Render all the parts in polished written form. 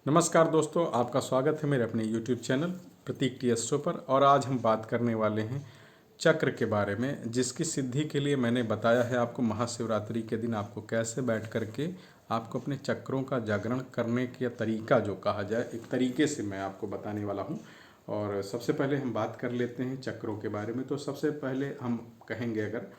नमस्कार दोस्तों, आपका स्वागत है मेरे अपने YouTube चैनल प्रतीक टी एस्ट्रो पर। और आज हम बात करने वाले हैं चक्र के बारे में, जिसकी सिद्धि के लिए मैंने बताया है आपको महाशिवरात्रि के दिन आपको कैसे बैठ करके आपको अपने चक्रों का जागरण करने का तरीका जो कहा जाए, एक तरीके से मैं आपको बताने वाला हूँ। और सबसे पहले हम बात कर लेते हैं चक्रों के बारे में। तो सबसे पहले हम कहेंगे, अगर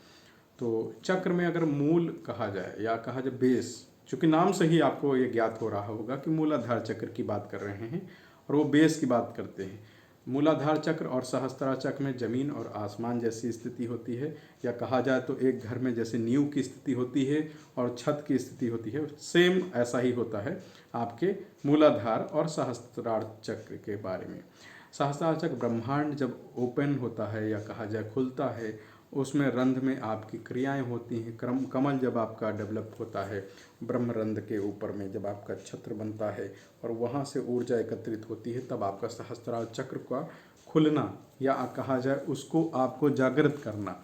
तो चक्र में अगर मूल कहा जाए या कहा जाए बेस, चूंकि नाम से ही आपको ये ज्ञात हो रहा होगा कि मूलाधार चक्र की बात कर रहे हैं और वो बेस की बात करते हैं। मूलाधार चक्र और सहस्त्रार चक्र में जमीन और आसमान जैसी स्थिति होती है, या कहा जाए तो एक घर में जैसे नींव की स्थिति होती है और छत की स्थिति होती है, सेम ऐसा ही होता है आपके मूलाधार और सहस्त्रार चक्र के बारे में। सहस्त्रार चक्र ब्रह्मांड जब ओपन होता है या कहा जाए खुलता है, उसमें रंध्र में आपकी क्रियाएं होती हैं। कमल जब आपका डेवलप होता है ब्रह्मरंध्र के ऊपर में, जब आपका छत्र बनता है और वहाँ से ऊर्जा एकत्रित होती है, तब आपका सहस्त्रार चक्र का खुलना या कहा जाए उसको आपको जागृत करना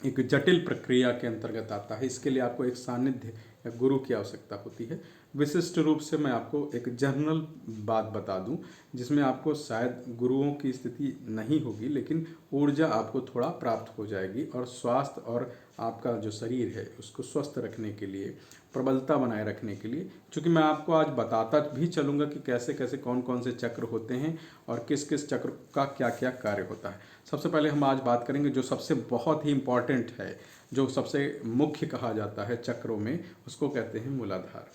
एक जटिल प्रक्रिया के अंतर्गत आता है। इसके लिए आपको एक सानिध्य या गुरु की आवश्यकता होती है। विशिष्ट रूप से मैं आपको एक जनरल बात बता दूं, जिसमें आपको शायद गुरुओं की स्थिति नहीं होगी, लेकिन ऊर्जा आपको थोड़ा प्राप्त हो जाएगी और स्वास्थ्य और आपका जो शरीर है उसको स्वस्थ रखने के लिए, प्रबलता बनाए रखने के लिए, क्योंकि मैं आपको आज बताता भी चलूँगा कि कैसे कैसे कौन कौन से चक्र होते हैं और किस किस चक्र का क्या क्या कार्य होता है। सबसे पहले हम आज बात करेंगे जो सबसे बहुत ही इम्पॉर्टेंट है, जो सबसे मुख्य कहा जाता है चक्रों में, उसको कहते हैं मूलाधार।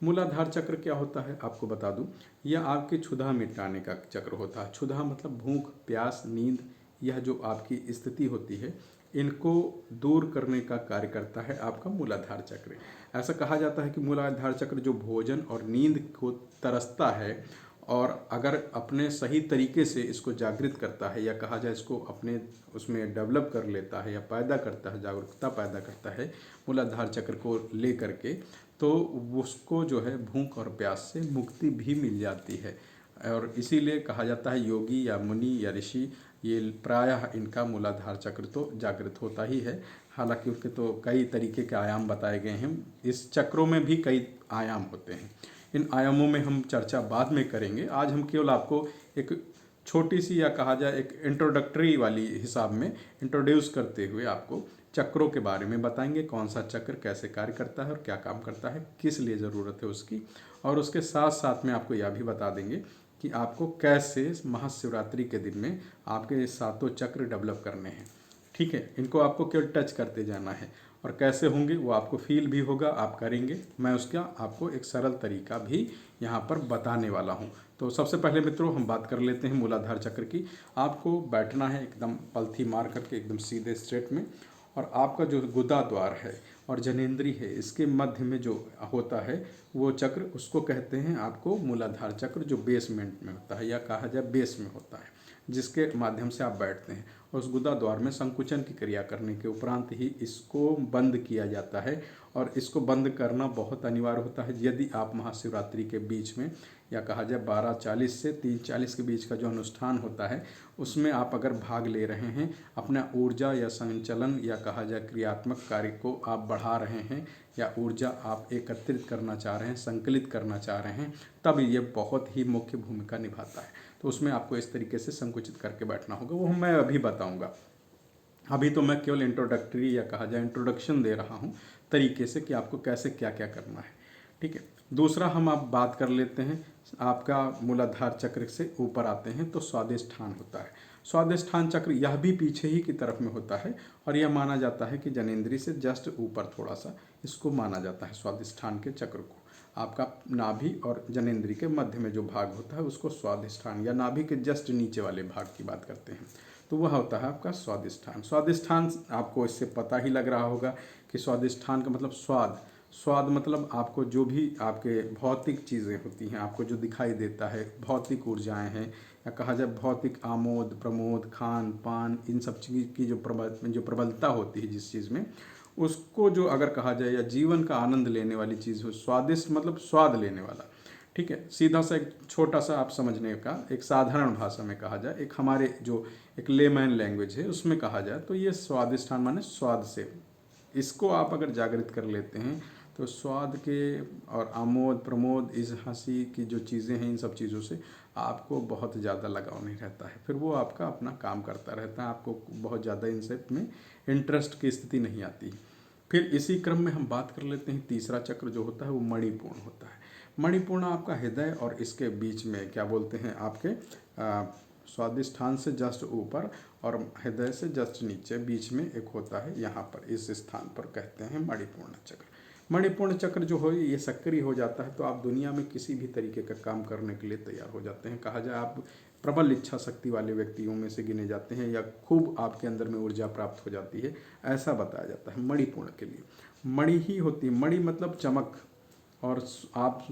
मूलाधार चक्र क्या होता है आपको बता दूं, यह आपकी क्षुधा मिटाने का चक्र होता है। क्षुधा मतलब भूख, प्यास, नींद, यह जो आपकी स्थिति होती है, इनको दूर करने का कार्य करता है आपका मूलाधार चक्र। ऐसा कहा जाता है कि मूलाधार चक्र जो भोजन और नींद को तरसता है और अगर अपने सही तरीके से इसको जागृत करता है या कहा जाए इसको अपने उसमें डेवलप कर लेता है या पैदा करता है, जागरूकता पैदा करता है मूलाधार चक्र को ले करके, तो उसको जो है भूख और प्यास से मुक्ति भी मिल जाती है। और इसीलिए कहा जाता है योगी या मुनि या ऋषि, ये प्रायः इनका मूलाधार चक्र तो जागृत होता ही है। हालांकि उसके तो कई तरीके के आयाम बताए गए हैं। इस चक्रों में भी कई आयाम होते हैं। इन आयामों में हम चर्चा बाद में करेंगे। आज हम केवल आपको एक छोटी सी या कहा जाए एक इंट्रोडक्टरी वाली हिसाब में इंट्रोड्यूस करते हुए आपको चक्रों के बारे में बताएंगे। कौन सा चक्र कैसे कार्य करता है और क्या काम करता है, किस लिए ज़रूरत है उसकी, और उसके साथ साथ में आपको यह भी बता देंगे कि आपको कैसे महाशिवरात्रि के दिन में आपके सातों चक्र डेवलप करने हैं। ठीक है, इनको आपको केवल टच करते जाना है और कैसे होंगे वो आपको फील भी होगा, आप करेंगे। मैं उसका आपको एक सरल तरीका भी यहाँ पर बताने वाला हूँ। तो सबसे पहले मित्रों हम बात कर लेते हैं मूलाधार चक्र की। आपको बैठना है एकदम पलथी मार करके, एकदम सीधे स्ट्रेट में, और आपका जो गुदा द्वार है और जनेंद्री है, इसके मध्य में जो होता है वो चक्र, उसको कहते हैं आपको मूलाधार चक्र, जो बेसमेंट में होता है या कहा जाए बेस में होता है, जिसके माध्यम से आप बैठते हैं। और उस गुदा द्वार में संकुचन की क्रिया करने के उपरांत ही इसको बंद किया जाता है। और इसको बंद करना बहुत अनिवार्य होता है यदि आप महाशिवरात्रि के बीच में या कहा जाए 12:40 से 3:40 के बीच का जो अनुष्ठान होता है, उसमें आप अगर भाग ले रहे हैं, अपना ऊर्जा या संचलन या कहा जाए क्रियात्मक कार्य को आप बढ़ा रहे हैं या ऊर्जा आप एकत्रित करना चाह रहे हैं, संकलित करना चाह रहे हैं, तब ये बहुत ही मुख्य भूमिका निभाता है। तो उसमें आपको इस तरीके से संकुचित करके बैठना होगा, वो मैं अभी बताऊंगा। अभी तो मैं केवल इंट्रोडक्टरी या कहा जाए इंट्रोडक्शन दे रहा हूँ तरीके से कि आपको कैसे क्या क्या करना है। ठीक है, दूसरा हम आप बात कर लेते हैं, आपका मूलाधार चक्र से ऊपर आते हैं तो स्वादिष्ठान होता है। स्वादिष्ठान चक्र यह भी पीछे ही की तरफ में होता है और यह माना जाता है कि जनेंद्री से जस्ट ऊपर थोड़ा सा इसको माना जाता है स्वादिष्ठान के चक्र को। आपका नाभि और जनेंद्री के मध्य में जो भाग होता है उसको स्वादिष्ठान, या नाभि के जस्ट नीचे वाले भाग की बात करते हैं, तो वह होता है आपका स्वादिष्ठान। स्वादिष्ठान आपको इससे पता ही लग रहा होगा कि स्वादिष्ठान का मतलब स्वाद। स्वाद मतलब आपको जो भी आपके भौतिक चीज़ें होती हैं, आपको जो दिखाई देता है, भौतिक ऊर्जाएं हैं या कहा जाए भौतिक आमोद प्रमोद, खान पान, इन सब चीज़ की जो प्रबलता होती है जिस चीज़ में, उसको जो अगर कहा जाए या जीवन का आनंद लेने वाली चीज़ हो, स्वादिष्ट मतलब स्वाद लेने वाला। ठीक है, सीधा सा एक छोटा सा आप समझने का एक साधारण भाषा में कहा जाए, एक हमारे जो एक लेमैन लैंग्वेज है उसमें कहा जाए, तो ये स्वादिष्ठान माने स्वाद से। इसको आप अगर जागृत कर लेते हैं तो स्वाद के और आमोद प्रमोद इस हंसी की जो चीज़ें हैं, इन सब चीज़ों से आपको बहुत ज़्यादा लगाव नहीं रहता है। फिर वो आपका अपना काम करता रहता है, आपको बहुत ज़्यादा इनसे में इंटरेस्ट की स्थिति नहीं आती। फिर इसी क्रम में हम बात कर लेते हैं तीसरा चक्र जो होता है वो मणिपूर्ण होता है। मणिपूर्ण आपका हृदय और इसके बीच में क्या बोलते हैं आपके स्वादिष्ठान से जस्ट ऊपर और हृदय से जस्ट नीचे बीच में एक होता है, यहाँ पर इस स्थान पर कहते हैं मणिपूर्ण चक्र। मणिपूर्ण चक्र जो हो ये सक्रिय हो जाता है तो आप दुनिया में किसी भी तरीके का काम करने के लिए तैयार हो जाते हैं। कहा जाए आप प्रबल इच्छा शक्ति वाले व्यक्तियों में से गिने जाते हैं या खूब आपके अंदर में ऊर्जा प्राप्त हो जाती है, ऐसा बताया जाता है मणिपूर्ण के लिए। मणि ही होती है, मणि मतलब चमक। और आप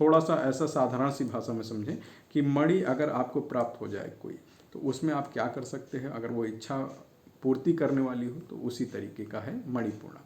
थोड़ा सा ऐसा साधारण सी भाषा में समझें कि मणि अगर आपको प्राप्त हो जाए कोई, तो उसमें आप क्या कर सकते हैं, अगर वो इच्छा पूर्ति करने वाली हो तो उसी तरीके का है मणिपूर्ण।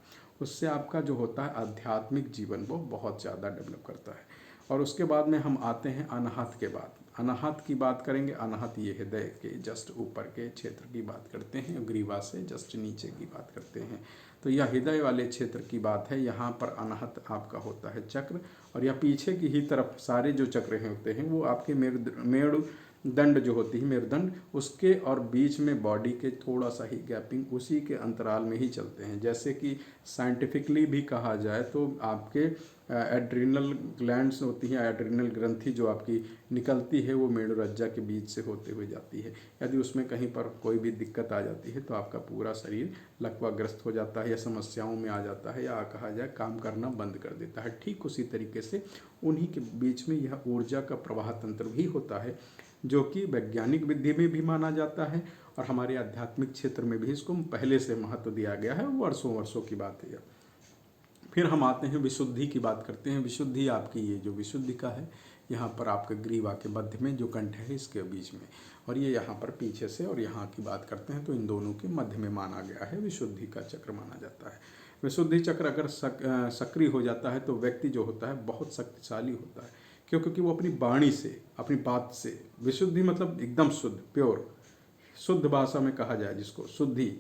उससे आपका जो होता है आध्यात्मिक जीवन वो बहुत ज़्यादा डेवलप करता है। और उसके बाद में हम आते हैं अनाहत के बाद। अनाहत की बात करेंगे। अनाहत ये हृदय के जस्ट ऊपर के क्षेत्र की बात करते हैं, ग्रीवा से जस्ट नीचे की बात करते हैं। तो यह हृदय वाले क्षेत्र की बात है। यहाँ पर अनाहत आपका होता है चक्र, और यह पीछे की ही तरफ सारे जो चक्र हैं होते हैं वो आपके मेरुदंड जो होती है, मेरुदंड उसके और बीच में बॉडी के थोड़ा सा ही गैपिंग उसी के अंतराल में ही चलते हैं। जैसे कि साइंटिफिकली भी कहा जाए तो आपके एड्रिनल ग्लैंड्स होती हैं, एड्रिनल ग्रंथि जो आपकी निकलती है वो मेरुरज्जा के बीच से होते हुए जाती है। यदि उसमें कहीं पर कोई भी दिक्कत आ जाती है तो आपका पूरा शरीर लकवाग्रस्त हो जाता है या समस्याओं में आ जाता है या कहा जाए काम करना बंद कर देता है। ठीक उसी तरीके से उन्हीं के बीच में यह ऊर्जा का प्रवाह तंत्र भी होता है, जो कि वैज्ञानिक विधि में भी माना जाता है और हमारे आध्यात्मिक क्षेत्र में भी इसको पहले से महत्व दिया गया है, वर्षों वर्षों की बात है। फिर हम आते हैं विशुद्धि की बात करते हैं। विशुद्धि आपकी ये जो विशुद्धि का है, यहाँ पर आपके ग्रीवा के मध्य में जो कंठ है इसके बीच में, और ये यहाँ पर पीछे से, और यहाँ की बात करते हैं तो इन दोनों के मध्य में माना गया है, विशुद्धि का चक्र माना जाता है। विशुद्धि चक्र अगर सक्रिय हो जाता है तो व्यक्ति जो होता है बहुत शक्तिशाली होता है, क्योंकि वो अपनी वाणी से, अपनी बात से, विशुद्धि मतलब एकदम शुद्ध, प्योर, शुद्ध भाषा में कहा जाए जिसको शुद्धि,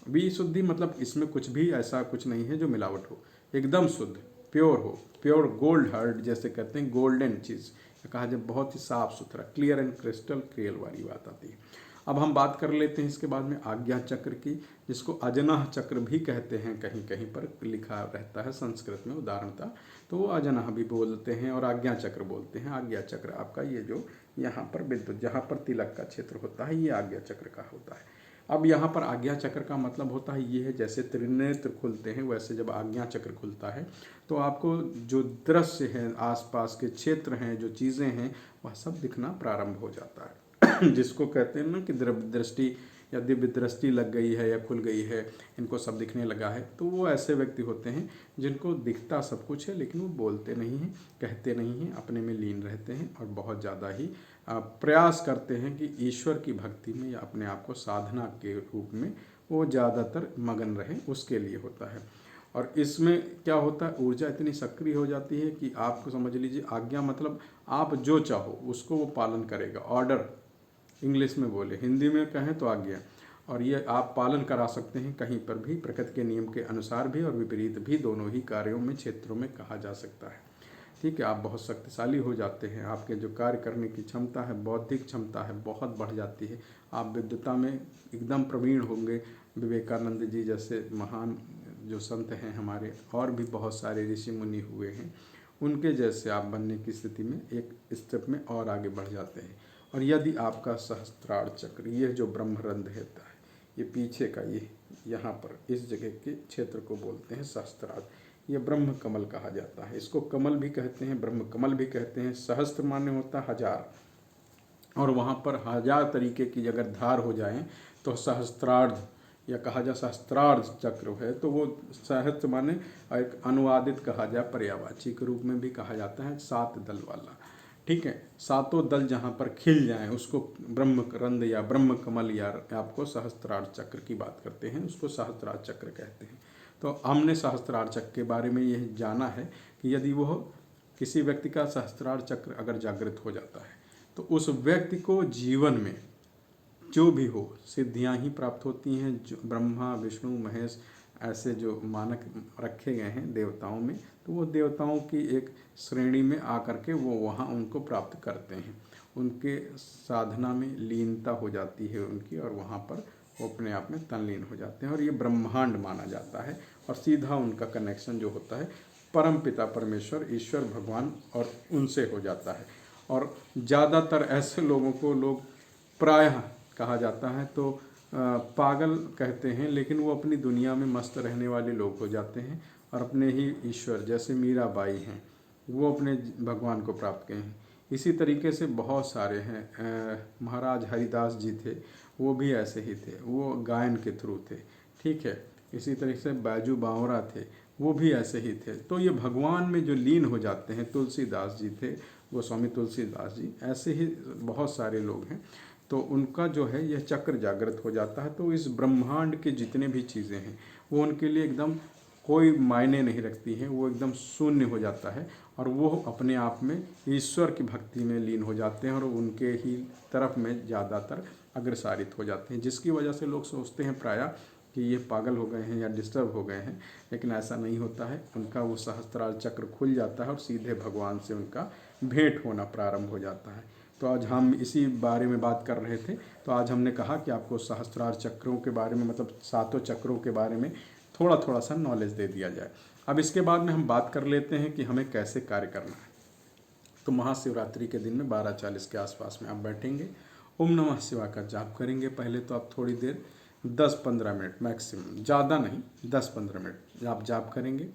विशुद्धि मतलब इसमें कुछ भी ऐसा कुछ नहीं है जो मिलावट हो, एकदम शुद्ध, प्योर हो, प्योर गोल्ड हार्ड जैसे कहते हैं, गोल्डन चीज़ कहा जाए, बहुत ही साफ सुथरा, क्लियर एंड क्रिस्टल क्लियर वाली बात आती है। अब हम बात कर लेते हैं इसके बाद में आज्ञा चक्र की, जिसको अजनह चक्र भी कहते हैं, कहीं कहीं पर लिखा रहता है संस्कृत में उदाहरणता, तो वो अजनह भी बोलते हैं और आज्ञा चक्र बोलते हैं। आज्ञा चक्र आपका ये जो यहाँ पर विद्युत जहाँ पर तिलक का क्षेत्र होता है ये आज्ञा चक्र का होता है। अब यहाँ पर आज्ञा चक्र का मतलब होता है ये है, जैसे त्रिनेत्र खुलते हैं वैसे जब आज्ञा चक्र खुलता है तो आपको जो दृश्य है, आसपास के क्षेत्र हैं, जो चीज़ें हैं, वह सब दिखना प्रारंभ हो जाता है जिसको कहते हैं ना कि दृष्टि या दिव्य दृष्टि लग गई है या खुल गई है, इनको सब दिखने लगा है। तो वो ऐसे व्यक्ति होते हैं जिनको दिखता सब कुछ है लेकिन वो बोलते नहीं हैं, कहते नहीं हैं, अपने में लीन रहते हैं और बहुत ज़्यादा ही प्रयास करते हैं कि ईश्वर की भक्ति में या अपने आप को साधना के रूप में वो ज़्यादातर मगन रहें, उसके लिए होता है। और इसमें क्या होता है, ऊर्जा इतनी सक्रिय हो जाती है कि आपको समझ लीजिए आज्ञा मतलब आप जो चाहो उसको वो पालन करेगा। ऑर्डर इंग्लिश में बोले, हिंदी में कहें तो आज्ञा, और ये आप पालन करा सकते हैं कहीं पर भी, प्रकृति के नियम के अनुसार भी और विपरीत भी, दोनों ही कार्यों में क्षेत्रों में कहा जा सकता है। ठीक है, आप बहुत शक्तिशाली हो जाते हैं, आपके जो कार्य करने की क्षमता है, बौद्धिक क्षमता है, बहुत बढ़ जाती है, आप विद्वता में एकदम प्रवीण होंगे। विवेकानंद जी जैसे महान जो संत हैं हमारे, और भी बहुत सारे ऋषि मुनि हुए हैं, उनके जैसे आप बनने की स्थिति में एक स्टेप में और आगे बढ़ जाते हैं। और यदि आपका सहस्त्रार चक्र, ये जो ब्रह्मरंध्र होता है, ये पीछे का ये यहाँ पर इस जगह के क्षेत्र को बोलते हैं सहस्त्रार, ये ब्रह्म कमल कहा जाता है। इसको कमल भी कहते हैं, ब्रह्म कमल भी कहते हैं। सहस्त्र माने होता है हजार, और वहाँ पर हजार तरीके की अगर धार हो जाएं तो सहस्त्रार्ध या कहा जाए सहस्त्रार्ध चक्र है, तो वो सहस्त्र माने एक अनुवादित कहा जाए पर्यायवाची के रूप में भी कहा जाता है, 7 दल वाला। ठीक है, 7 दल जहाँ पर खिल जाएं उसको ब्रह्म रंध्र या ब्रह्म कमल या आपको सहस्त्रार्ध चक्र की बात करते हैं, उसको सहस्त्रार्ध चक्र कहते हैं। तो हमने सहस्त्रार चक्र के बारे में यह जाना है कि यदि वह किसी व्यक्ति का सहस्त्रार चक्र अगर जागृत हो जाता है तो उस व्यक्ति को जीवन में जो भी हो सिद्धियां ही प्राप्त होती हैं। जो ब्रह्मा विष्णु महेश ऐसे जो मानक रखे गए हैं देवताओं में, तो वो देवताओं की एक श्रेणी में आकर के वो वहाँ उनको प्राप्त करते हैं। उनके साधना में लीनता हो जाती है उनकी, और वहाँ पर वो अपने आप में तल्लीन हो जाते हैं, और ये ब्रह्मांड माना जाता है। और सीधा उनका कनेक्शन जो होता है परम पिता परमेश्वर ईश्वर भगवान और उनसे हो जाता है। और ज़्यादातर ऐसे लोगों को लोग प्रायः कहा जाता है तो पागल कहते हैं, लेकिन वो अपनी दुनिया में मस्त रहने वाले लोग हो जाते हैं और अपने ही ईश्वर, जैसे मीराबाई हैं, वो अपने भगवान को प्राप्त किए हैं। इसी तरीके से बहुत सारे हैं। महाराज हरिदास जी थे, वो भी ऐसे ही थे, वो गायन के थ्रू थे, ठीक है। इसी तरीके से बैजू बावरा थे, वो भी ऐसे ही थे। तो ये भगवान में जो लीन हो जाते हैं, तुलसीदास जी थे, गोस्वामी तुलसीदास जी, ऐसे ही बहुत सारे लोग हैं। तो उनका जो है यह चक्र जागृत हो जाता है। तो इस ब्रह्मांड के जितने भी चीज़ें हैं वो उनके लिए एकदम कोई मायने नहीं रखती हैं, वो एकदम शून्य हो जाता है और वो अपने आप में ईश्वर की भक्ति में लीन हो जाते हैं और उनके ही तरफ में ज़्यादातर अग्रसारित हो जाते हैं, जिसकी वजह से लोग सोचते हैं प्रायः कि ये पागल हो गए हैं या डिस्टर्ब हो गए हैं, लेकिन ऐसा नहीं होता है। उनका वो सहस्त्रार चक्र खुल जाता है और सीधे भगवान से उनका भेंट होना प्रारंभ हो जाता है। तो आज हम इसी बारे में बात कर रहे थे। तो आज हमने कहा कि आपको सहस्त्रार चक्रों के बारे में, मतलब सातों चक्रों के बारे में थोड़ा थोड़ा सा नॉलेज दे दिया जाए। अब इसके बाद में हम बात कर लेते हैं कि हमें कैसे कार्य करना है। तो महाशिवरात्रि के दिन में 12:40 के आसपास में आप बैठेंगे, ओम नमः शिवाय का जाप करेंगे। पहले तो आप थोड़ी देर 10-15 मिनट मैक्सिमम, ज़्यादा नहीं, 10-15 मिनट आप जाप करेंगे।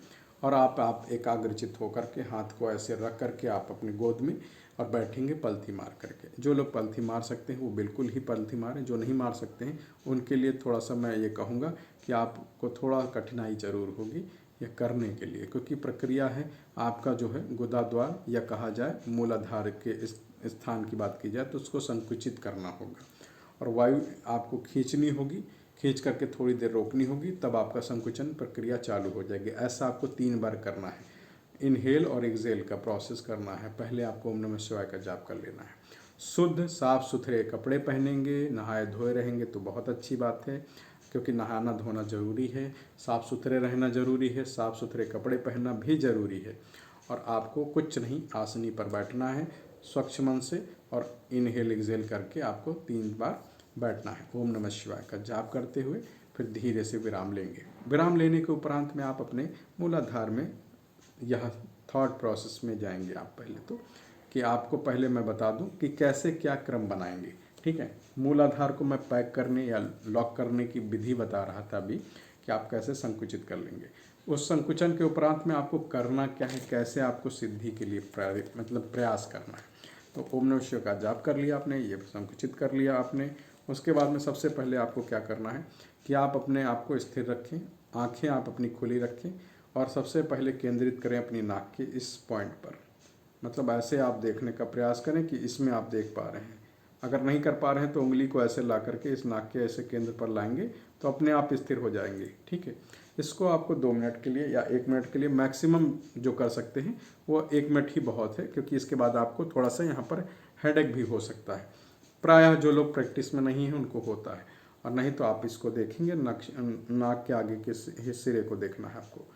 और आप एकाग्रचित होकर के हाथ को ऐसे रख करके आप अपनी गोद में और बैठेंगे पलथी मार करके। जो लोग पलथी मार सकते हैं वो बिल्कुल ही पलथी मारें, जो नहीं मार सकते हैं उनके लिए थोड़ा सा मैं ये कहूँगा कि आपको थोड़ा कठिनाई ज़रूर होगी यह करने के लिए, क्योंकि प्रक्रिया है आपका जो है गुदाद्वार, या कहा जाए मूलाधार के इस स्थान की बात की जाए तो उसको संकुचित करना होगा और वायु आपको खींचनी होगी, खींच करके थोड़ी देर रोकनी होगी, तब आपका संकुचन प्रक्रिया चालू हो जाएगी। ऐसा आपको 3 बार करना है। इनहेल और एक्सेल का प्रोसेस करना है। पहले आपको ओम नमः शिवाय का जाप कर लेना है। शुद्ध साफ सुथरे कपड़े पहनेंगे, नहाए धोए रहेंगे तो बहुत अच्छी बात है, क्योंकि नहाना धोना जरूरी है, साफ़ सुथरे रहना जरूरी है, साफ़ सुथरे कपड़े पहनना भी जरूरी है। और आपको कुछ नहीं, आसनी पर बैठना है स्वच्छ मन से, और इनहेल एक्सेल करके आपको 3 बार बैठना है। ओम नमः शिवाय का जाप करते हुए फिर धीरे से विराम लेंगे। विराम लेने के उपरांत में आप अपने मूलाधार में यह थॉट प्रोसेस में जाएंगे। आप पहले तो कि आपको पहले मैं बता दूं कि कैसे क्या क्रम बनाएंगे, ठीक है। मूलाधार को मैं पैक करने या लॉक करने की विधि बता रहा था अभी, कि आप कैसे संकुचित कर लेंगे। उस संकुचन के उपरांत में आपको करना क्या है, कैसे आपको सिद्धि के लिए प्रयास करना है। तो ओम नमः शिवाय का जाप कर लिया आपने, ये संकुचित कर लिया आपने। उसके बाद में सबसे पहले आपको क्या करना है कि आप अपने आप को स्थिर रखें, आंखें आप अपनी खुली रखें, और सबसे पहले केंद्रित करें अपनी नाक के इस पॉइंट पर। मतलब ऐसे आप देखने का प्रयास करें कि इसमें आप देख पा रहे हैं। अगर नहीं कर पा रहे हैं तो उंगली को ऐसे ला करके इस नाक के ऐसे केंद्र पर लाएंगे तो अपने आप स्थिर हो जाएंगे, ठीक है। इसको आपको 2 मिनट के लिए या 1 मिनट के लिए मैक्सिमम जो कर सकते हैं वो 1 मिनट ही बहुत है, क्योंकि इसके बाद आपको थोड़ा सा यहाँ पर हेडेक भी हो सकता है। प्रायः जो लोग प्रैक्टिस में नहीं हैं उनको होता है, और नहीं तो आप इसको देखेंगे, नाक के आगे के सिरे को देखना है आपको।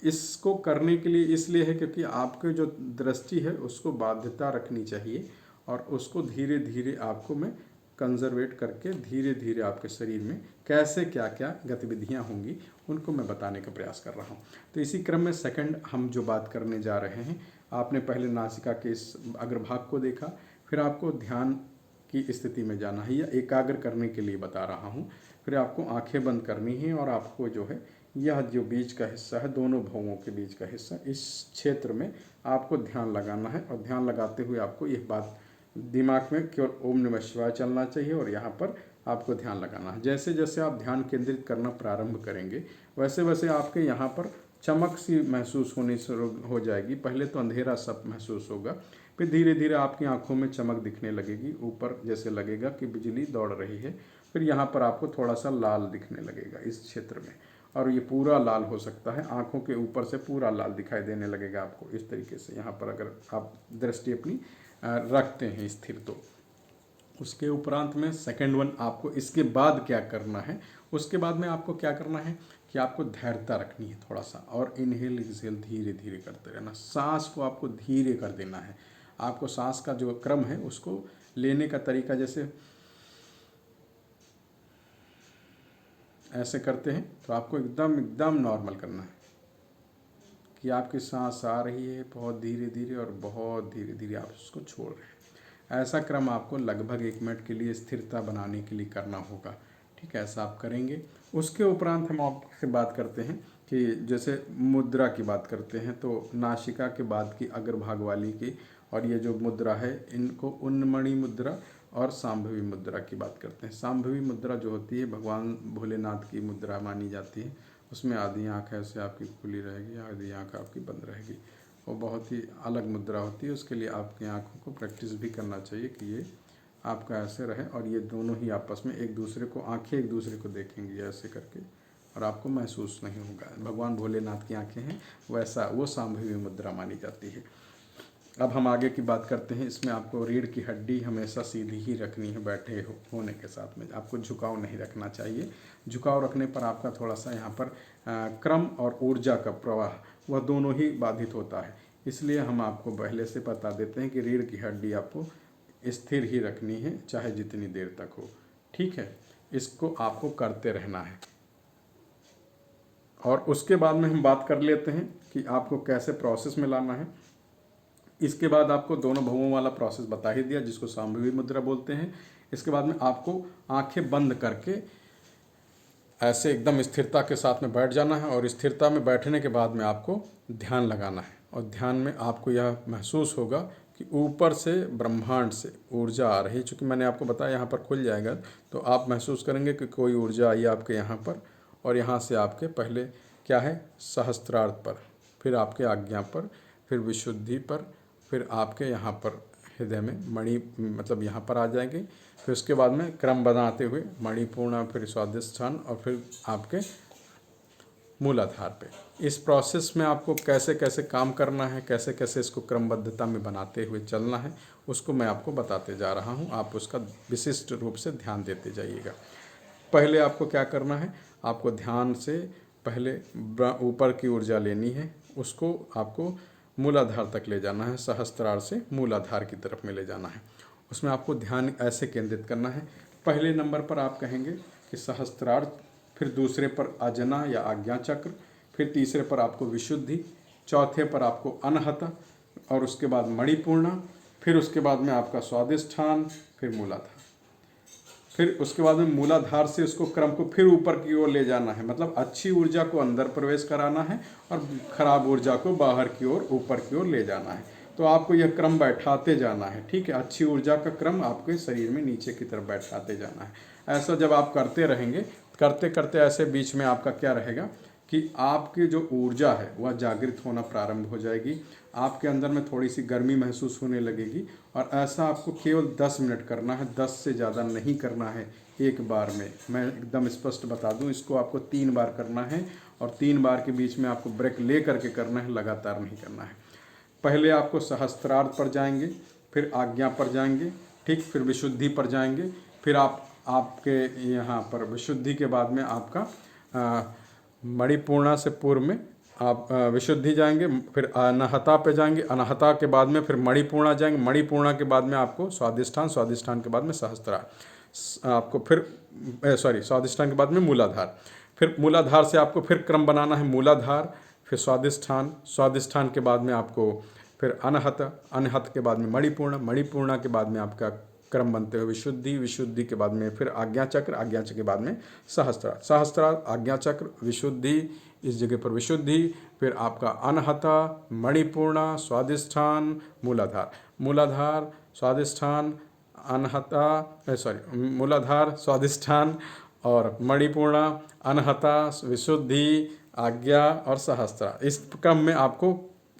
इसको करने के लिए इसलिए है क्योंकि आपके जो दृष्टि है उसको बाध्यता रखनी चाहिए, और उसको धीरे धीरे आपको मैं कंजर्वेट करके धीरे धीरे आपके शरीर में कैसे क्या क्या गतिविधियां होंगी उनको मैं बताने का प्रयास कर रहा हूं। तो इसी क्रम में सेकंड हम जो बात करने जा रहे हैं, आपने पहले नासिका के इस अग्रभाग को देखा, फिर आपको ध्यान की स्थिति में जाना है या एकाग्र करने के लिए बता रहा हूँ। फिर आपको आंखें बंद करनी है और आपको जो है यह जो बीच का हिस्सा है, दोनों भौहों के बीच का हिस्सा, इस क्षेत्र में आपको ध्यान लगाना है। और ध्यान लगाते हुए आपको यह बात दिमाग में केवल ओम नमः शिवाय चलना चाहिए और यहाँ पर आपको ध्यान लगाना है। जैसे जैसे आप ध्यान केंद्रित करना प्रारंभ करेंगे वैसे वैसे आपके यहाँ पर चमक सी महसूस होनी शुरू हो जाएगी। पहले तो अंधेरा सब महसूस होगा, फिर धीरे धीरे आपकी आंखों में चमक दिखने लगेगी, ऊपर जैसे लगेगा कि बिजली दौड़ रही है। फिर यहाँ पर आपको थोड़ा सा लाल दिखने लगेगा इस क्षेत्र में, और ये पूरा लाल हो सकता है, आंखों के ऊपर से पूरा लाल दिखाई देने लगेगा आपको इस तरीके से। यहाँ पर अगर आप दृष्टि अपनी रखते हैं स्थिर तो उसके उपरांत में सेकंड वन आपको इसके बाद क्या करना है, उसके बाद में आपको क्या करना है कि आपको धैर्यता रखनी है थोड़ा सा, और इनहेल एक्सहेल धीरे धीरे करते रहना। सांस को आपको धीरे कर देना है। आपको सांस का जो क्रम है उसको लेने का तरीका जैसे ऐसे करते हैं, तो आपको एकदम एकदम नॉर्मल करना है कि आपकी सांस आ रही है बहुत धीरे धीरे और बहुत धीरे धीरे आप उसको छोड़ रहे हैं। ऐसा क्रम आपको लगभग 1 मिनट के लिए स्थिरता बनाने के लिए करना होगा। ठीक है, ऐसा आप करेंगे। उसके उपरांत हम आपसे बात करते हैं कि जैसे मुद्रा की बात करते हैं, तो नासिका के बाद की अग्रभाग वाली की और ये जो मुद्रा है इनको उन्मणि मुद्रा और सांभवी मुद्रा की बात करते हैं। सांभवी मुद्रा जो होती है भगवान भोलेनाथ की मुद्रा मानी जाती है। उसमें आधी आँख ऐसे आपकी खुली रहेगी, आधी आँख आपकी बंद रहेगी। वो बहुत ही अलग मुद्रा होती है। उसके लिए आपकी आँखों को प्रैक्टिस भी करना चाहिए कि ये आपका ऐसे रहे और ये दोनों ही आपस में एक दूसरे को, आँखें एक दूसरे को देखेंगी ऐसे करके, और आपको महसूस नहीं होगा। भगवान भोलेनाथ की आँखें हैं वैसा, वो सांभवी मुद्रा मानी जाती है। अब हम आगे की बात करते हैं। इसमें आपको रीढ़ की हड्डी हमेशा सीधी ही रखनी है। बैठे होने के साथ में आपको झुकाव नहीं रखना चाहिए। झुकाव रखने पर आपका थोड़ा सा यहाँ पर क्रम और ऊर्जा का प्रवाह वह दोनों ही बाधित होता है। इसलिए हम आपको पहले से बता देते हैं कि रीढ़ की हड्डी आपको स्थिर ही रखनी है चाहे जितनी देर तक हो। ठीक है, इसको आपको करते रहना है। और उसके बाद में हम बात कर लेते हैं कि आपको कैसे प्रोसेस में लाना है। इसके बाद आपको दोनों भवों वाला प्रोसेस बता ही दिया जिसको सांभवी मुद्रा बोलते हैं। इसके बाद में आपको आंखें बंद करके ऐसे एकदम स्थिरता के साथ में बैठ जाना है, और स्थिरता में बैठने के बाद में आपको ध्यान लगाना है। और ध्यान में आपको यह महसूस होगा कि ऊपर से ब्रह्मांड से ऊर्जा आ रही है। चूँकि मैंने आपको बताया यहाँ पर खुल जाएगा तो आप महसूस करेंगे कि कोई ऊर्जा आई आपके यहाँ पर, और यहाँ से आपके पहले क्या है सहस्त्रार्थ पर, फिर आपके आज्ञा पर, फिर विशुद्धि पर, फिर आपके यहाँ पर हृदय में मणि मतलब यहाँ पर आ जाएंगे। फिर उसके बाद में क्रम बनाते हुए मणिपूर्ण, फिर स्वादिष्ठान और फिर आपके मूलाधार पे। इस प्रोसेस में आपको कैसे कैसे काम करना है, कैसे कैसे इसको क्रमबद्धता में बनाते हुए चलना है, उसको मैं आपको बताते जा रहा हूँ। आप उसका विशिष्ट रूप से ध्यान देते जाइएगा। पहले आपको क्या करना है, आपको ध्यान से पहले ऊपर की ऊर्जा लेनी है, उसको आपको मूलाधार तक ले जाना है। सहस्त्रार से मूलाधार की तरफ में ले जाना है। उसमें आपको ध्यान ऐसे केंद्रित करना है। पहले नंबर पर आप कहेंगे कि सहस्त्रार, फिर दूसरे पर अजना या आज्ञा चक्र, फिर तीसरे पर आपको विशुद्धि, चौथे पर आपको अनहता, और उसके बाद मणिपूर्णा, फिर उसके बाद में आपका स्वादिष्ठान, फिर मूलाधार। फिर उसके बाद में मूलाधार से उसको क्रम को फिर ऊपर की ओर ले जाना है। मतलब अच्छी ऊर्जा को अंदर प्रवेश कराना है और खराब ऊर्जा को बाहर की ओर, ऊपर की ओर ले जाना है। तो आपको यह क्रम बैठाते जाना है। ठीक है, अच्छी ऊर्जा का क्रम आपके शरीर में नीचे की तरफ बैठाते जाना है। ऐसा जब आप करते रहेंगे, करते करते ऐसे बीच में आपका क्या रहेगा कि आपकी जो ऊर्जा है वह जागृत होना प्रारंभ हो जाएगी। आपके अंदर में थोड़ी सी गर्मी महसूस होने लगेगी, और ऐसा आपको केवल 10 मिनट करना है, 10 से ज़्यादा नहीं करना है एक बार में। मैं एकदम स्पष्ट बता दूं, इसको आपको 3 बार करना है, और 3 बार के बीच में आपको ब्रेक ले करके करना है, लगातार नहीं करना है। पहले आपको सहस्त्रार्थ पर जाएंगे, फिर आज्ञा पर जाएंगे, ठीक, फिर विशुद्धि पर जाएंगे, फिर आपके यहाँ पर विशुद्धि के बाद में आपका मणिपूर्णा से पूर्व में आप विशुद्धि जाएंगे, फिर अनहता पे जाएंगे, अनहता के बाद में फिर मणिपूर्णा जाएंगे, मणिपूर्णा के बाद में आपको स्वादिष्ठान, स्वादिष्ठान के बाद में सहस्त्रार, आपको फिर स्वादिष्ठान के बाद में मूलाधार, फिर मूलाधार से आपको फिर क्रम बनाना है। मूलाधार, फिर स्वादिष्ठान, स्वादिष्ठान के बाद में आपको फिर अनहत, अनहत के बाद में मणिपूर्णा, मणिपूर्णा के बाद में आपका क्रम बनते हुए विशुद्धि, विशुद्धि के बाद में फिर आज्ञा चक्र, आज्ञा चक्र के बाद में सहस्त्रार, सहस्त्रार, आज्ञा चक्र, विशुद्धि, इस जगह पर विशुद्धि, फिर आपका अनहता, मणिपूर्णा, स्वादिष्ठान, मूलाधार, मूलाधार, स्वादिष्ठान, अनहता मूलाधार, स्वादिष्ठान और मणिपूर्णा, अनहता, विशुद्धि, आज्ञा और सहस्त्रार। इस क्रम में आपको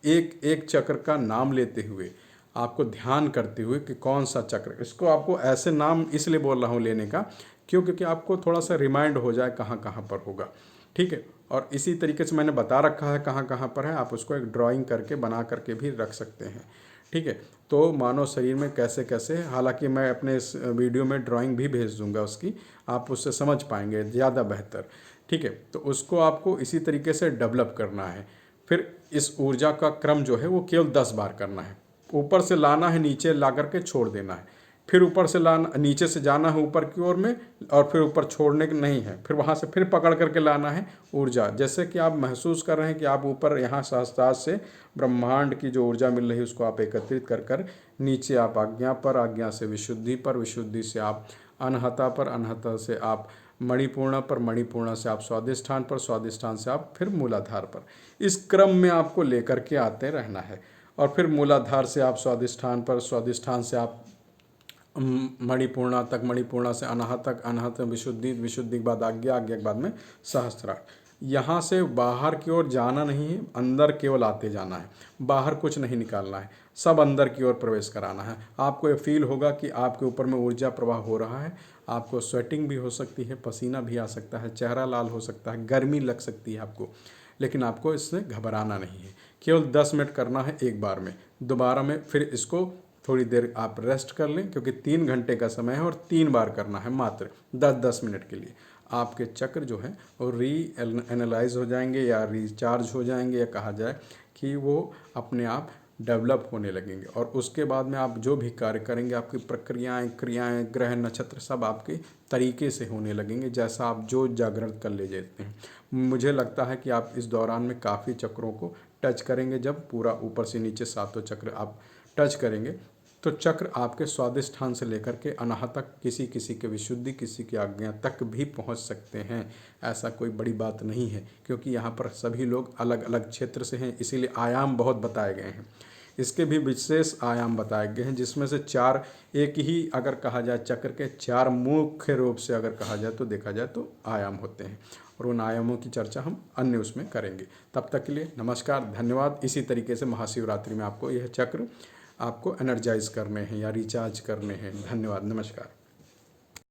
एक एक चक्र का नाम लेते हुए, आपको ध्यान करते हुए कि कौन सा चक्र, इसको आपको ऐसे नाम इसलिए बोल रहा हूँ लेने का क्योंकि आपको थोड़ा सा रिमाइंड हो जाए कहाँ कहाँ पर होगा। ठीक है, और इसी तरीके से मैंने बता रखा है कहाँ कहाँ पर है। आप उसको एक ड्राइंग करके बना करके भी रख सकते हैं। ठीक है। तो मानव शरीर में कैसे कैसे, हालांकि मैं अपने इस वीडियो में ड्राइंग भी भेज दूंगा उसकी, आप उससे समझ पाएंगे ज़्यादा बेहतर। ठीक है, तो उसको आपको इसी तरीके से डेवलप करना है। फिर इस ऊर्जा का क्रम जो है वो केवल 10 बार करना है। ऊपर से लाना है, नीचे ला करके छोड़ देना है, फिर ऊपर से लाना, नीचे से जाना है ऊपर की ओर में, और फिर ऊपर छोड़ने की नहीं है, फिर वहाँ से फिर पकड़ करके लाना है ऊर्जा। जैसे कि आप महसूस कर रहे हैं कि आप ऊपर यहाँ सहस्त्रार से ब्रह्मांड की जो ऊर्जा मिल रही है उसको आप एकत्रित कर कर नीचे आप आज्ञा पर, आज्ञा से विशुद्धि पर, विशुद्धि से आप अनहता पर, अनहता से आप मणिपूर्णा पर, मणिपूर्णा से आप स्वादिष्ठान पर, स्वादिष्ठान से आप फिर मूलाधार पर। इस क्रम में आपको लेकर के आते रहना है। और फिर मूलाधार से आप स्वादिष्ठान पर, स्वादिष्ठान से आप मणिपूर्णा तक, मणिपूर्णा से अनाहत तक, अनाहत विशुद्धि, विशुद्धि के बाद आज्ञा, आज्ञा के बाद में सहस्त्रार। यहाँ से बाहर की ओर जाना नहीं है, अंदर केवल आते जाना है, बाहर कुछ नहीं निकालना है, सब अंदर की ओर प्रवेश कराना है। आपको ये फील होगा कि आपके ऊपर में ऊर्जा प्रवाह हो रहा है, आपको स्वेटिंग भी हो सकती है, पसीना भी आ सकता है, चेहरा लाल हो सकता है, गर्मी लग सकती है आपको, लेकिन आपको इससे घबराना नहीं है। केवल 10 मिनट करना है एक बार में, दोबारा में फिर इसको थोड़ी देर आप रेस्ट कर लें, क्योंकि 3 घंटे का समय है और 3 बार करना है मात्र 10-10 मिनट के लिए। आपके चक्र जो है वो एनालाइज हो जाएंगे या रिचार्ज हो जाएंगे, या कहा जाए कि वो अपने आप डेवलप होने लगेंगे। और उसके बाद में आप जो भी कार्य करेंगे, आपकी प्रक्रियाएं, क्रियाएं, ग्रह, नक्षत्र सब आपके तरीके से होने लगेंगे, जैसा आप जो जागृत कर ले जाते हैं। मुझे लगता है कि आप इस दौरान में काफ़ी चक्रों को टच करेंगे। जब पूरा ऊपर से नीचे 7 चक्र आप टच करेंगे तो चक्र आपके स्वादिष्ठान से लेकर के अनाहत तक, किसी किसी के विशुद्धि, किसी की आज्ञा तक भी पहुंच सकते हैं। ऐसा कोई बड़ी बात नहीं है, क्योंकि यहाँ पर सभी लोग अलग अलग क्षेत्र से हैं, इसीलिए आयाम बहुत बताए गए हैं। इसके भी विशेष आयाम बताए गए हैं, जिसमें से 4, एक ही अगर कहा जाए चक्र के 4 मुख्य रूप से अगर कहा जाए तो देखा जाए तो आयाम होते हैं, और उन आयामों की चर्चा हम अन्य उसमें करेंगे। तब तक के लिए नमस्कार, धन्यवाद। इसी तरीके से महाशिवरात्रि में आपको यह चक्र आपको एनर्जाइज करने हैं या रिचार्ज करने हैं। धन्यवाद, नमस्कार।